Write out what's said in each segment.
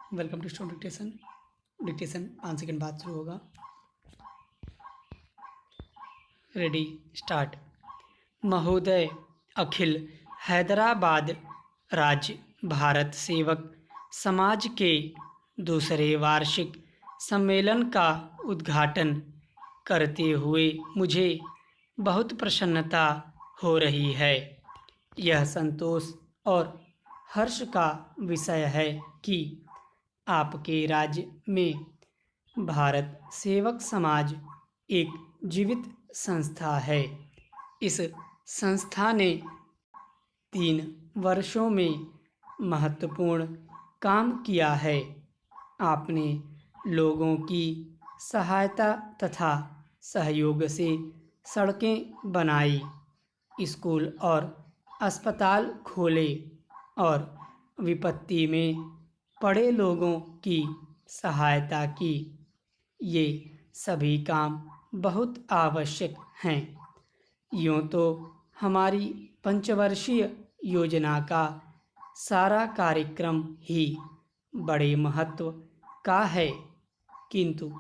Welcome to student dictation. Dictation 5 second बाद शुरू होगा। Ready start. महोदय, अखिल हैदराबाद राज्य भारत सेवक समाज के दूसरे वार्षिक सम्मेलन का उद्घाटन करते हुए मुझे बहुत प्रसन्नता हो रही है। यह संतोष और हर्ष का विषय है कि आपके राज्य में भारत सेवक समाज एक जीवित संस्था है। इस संस्था ने 3 वर्षों में महत्वपूर्ण काम किया है। आपने लोगों की सहायता तथा सहयोग से सड़कें बनाई, स्कूल और अस्पताल खोले और विपत्ति में पड़े लोगों की सहायता की। ये सभी काम बहुत आवश्यक हैं। यूँ तो हमारी पंचवर्षीय योजना का सारा कार्यक्रम ही बड़े महत्व का है, किंतु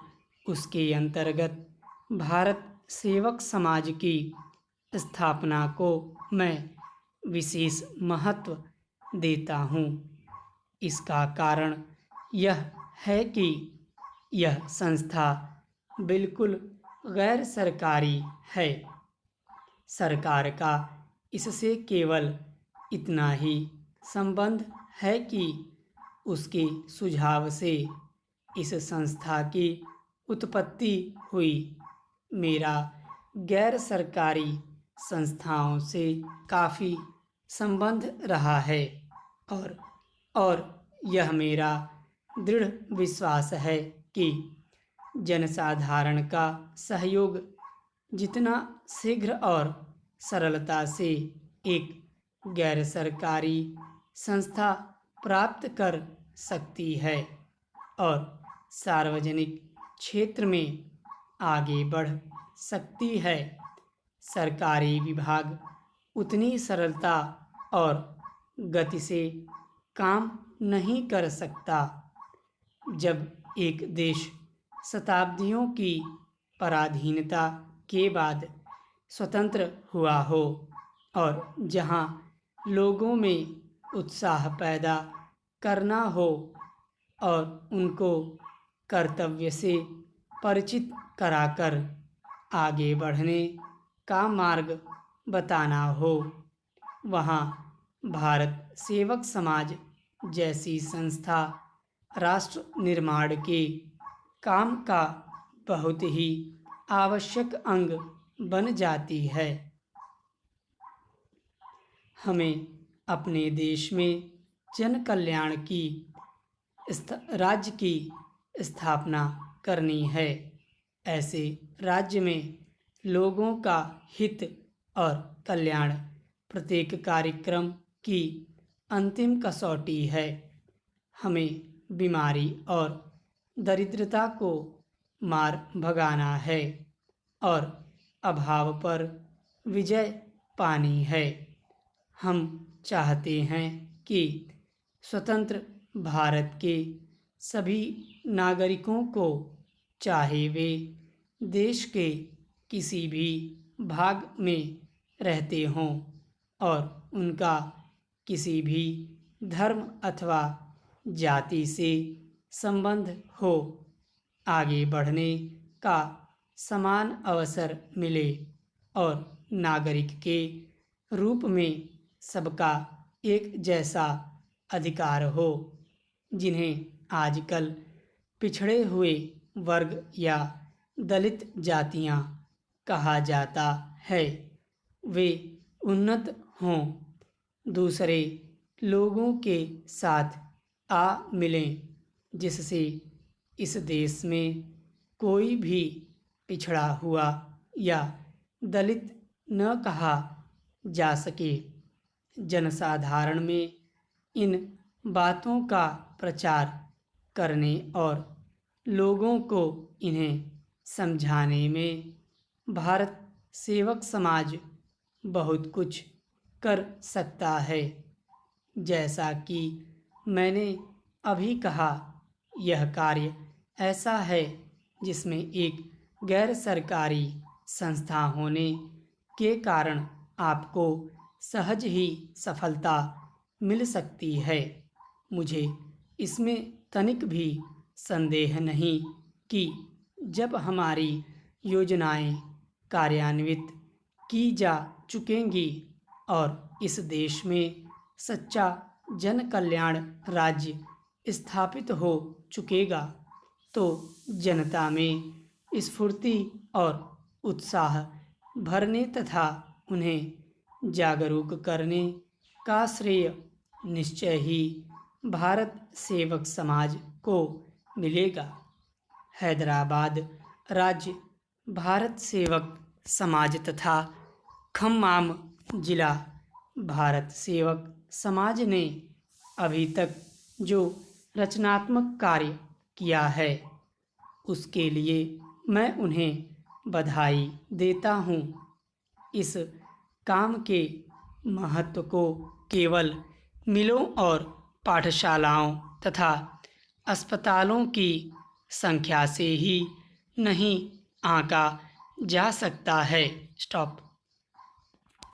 उसके अंतर्गत भारत सेवक समाज की स्थापना को मैं विशेष महत्व देता हूँ। इसका कारण यह है कि यह संस्था बिल्कुल गैर सरकारी है। सरकार का इससे केवल इतना ही संबंध है कि उसके सुझाव से इस संस्था की उत्पत्ति हुई। मेरा गैर सरकारी संस्थाओं से काफ़ी संबंध रहा है और यह मेरा दृढ़ विश्वास है कि जनसाधारण का सहयोग जितना शीघ्र और सरलता से एक गैर सरकारी संस्था प्राप्त कर सकती है और सार्वजनिक क्षेत्र में आगे बढ़ सकती है, सरकारी विभाग उतनी सरलता और गति से काम नहीं कर सकता। जब एक देश शताब्दियों की पराधीनता के बाद स्वतंत्र हुआ हो और जहां लोगों में उत्साह पैदा करना हो और उनको कर्तव्य से परिचित कराकर आगे बढ़ने का मार्ग बताना हो, वहाँ भारत सेवक समाज जैसी संस्था राष्ट्र निर्माण के काम का बहुत ही आवश्यक अंग बन जाती है। हमें अपने देश में जन कल्याण की राज्य की स्थापना करनी है। ऐसे राज्य में लोगों का हित और कल्याण प्रत्येक कार्यक्रम की अंतिम कसौटी है। हमें बीमारी और दरिद्रता को मार भगाना है और अभाव पर विजय पानी है। हम चाहते हैं कि स्वतंत्र भारत के सभी नागरिकों को, चाहे वे देश के किसी भी भाग में रहते हों और उनका किसी भी धर्म अथवा जाति से संबंध हो, आगे बढ़ने का समान अवसर मिले और नागरिक के रूप में सबका एक जैसा अधिकार हो। जिन्हें आजकल पिछड़े हुए वर्ग या दलित जातियां कहा जाता है, वे उन्नत हों, दूसरे लोगों के साथ आ मिलें, जिससे इस देश में कोई भी पिछड़ा हुआ या दलित न कहा जा सके। जनसाधारण में इन बातों का प्रचार करने और लोगों को इन्हें समझाने में भारत सेवक समाज बहुत कुछ कर सकता है। जैसा कि मैंने अभी कहा, यह कार्य ऐसा है जिसमें एक गैर सरकारी संस्था होने के कारण आपको सहज ही सफलता मिल सकती है। मुझे इसमें तनिक भी संदेह नहीं कि जब हमारी योजनाएं कार्यान्वित की जा चुकेंगी और इस देश में सच्चा जन कल्याण राज्य स्थापित हो चुकेगा तो जनता में स्फूर्ति और उत्साह भरने तथा उन्हें जागरूक करने का श्रेय निश्चय ही भारत सेवक समाज को मिलेगा। हैदराबाद राज्य भारत सेवक समाज तथा खम्माम जिला भारत सेवक समाज ने अभी तक जो रचनात्मक कार्य किया है उसके लिए मैं उन्हें बधाई देता हूँ। इस काम के महत्व को केवल मिलों और पाठशालाओं तथा अस्पतालों की संख्या से ही नहीं आंका जा सकता है। स्टॉप।